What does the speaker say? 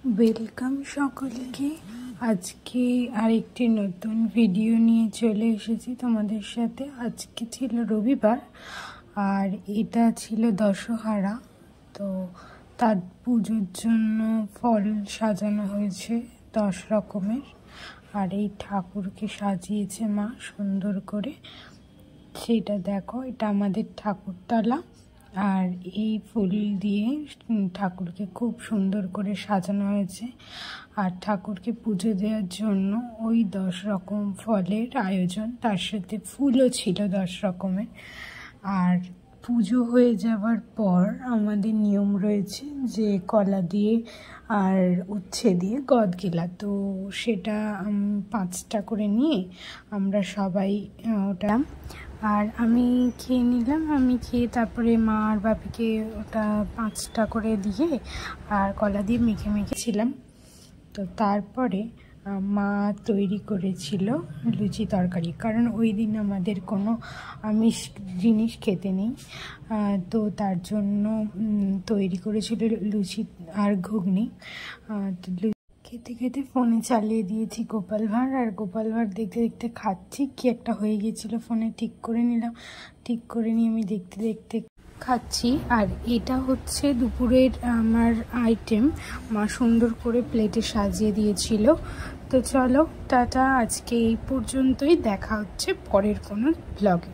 Welcome সকলকে। আজকে আরেকটি নতুন ভিডিও নিয়ে চলে এসেছি তোমাদের সাথে। আজকে ছিল রবিবার আর এটা ছিল দশহারা, তো তার পুজোর জন্য ফল সাজানো হয়েছে 10 রকমের। আর এই ঠাকুরকে সাজিয়েছে মা সুন্দর করে, সেটা দেখো। এটা আমাদের ঠাকুরতলা, আর এই ফুল দিয়ে ঠাকুরকে খুব সুন্দর করে সাজানো হয়েছে। আর ঠাকুরকে পুজো দেওয়ার জন্য ওই 10 রকম ফলের আয়োজন, তার সাথে ফুলও ছিল 10 রকমের। আর পুজো হয়ে যাওয়ার পর আমাদের নিয়ম রয়েছে যে কলা দিয়ে আর উচ্ছে দিয়ে গদগেলা, তো সেটা 5টা করে নিয়ে আমরা সবাই ওটা, আর আমি খেয়ে নিলাম। আমি খেয়ে তারপরে মা আর বাপিকে ওটা 5টা করে দিয়ে আর কলা দিয়ে মেখে মেখেছিলাম। তো তারপরে মা তৈরি করেছিল লুচি তরকারি, কারণ ওই দিন আমাদের কোনো আমিষ জিনিস খেতে নেই, তো তার জন্য তৈরি করেছিল লুচি আর ঘুগনি। খেতে খেতে ফোনে চালিয়ে দিয়েছি গোপাল ভাঁড়, আর গোপাল ভাঁড় দেখতে দেখতে খাচ্ছি। কি একটা হয়ে গিয়েছিল ফোনে, ঠিক করে নিলাম। ঠিক করে নিয়ে আমি দেখতে দেখতে খাচ্ছি। আর এটা হচ্ছে দুপুরের আমার আইটেম, মা সুন্দর করে প্লেটে সাজিয়ে দিয়েছিল। তো চলো টাটা, আজকে এই পর্যন্তই। দেখা হচ্ছে পরের কোনো ব্লগে।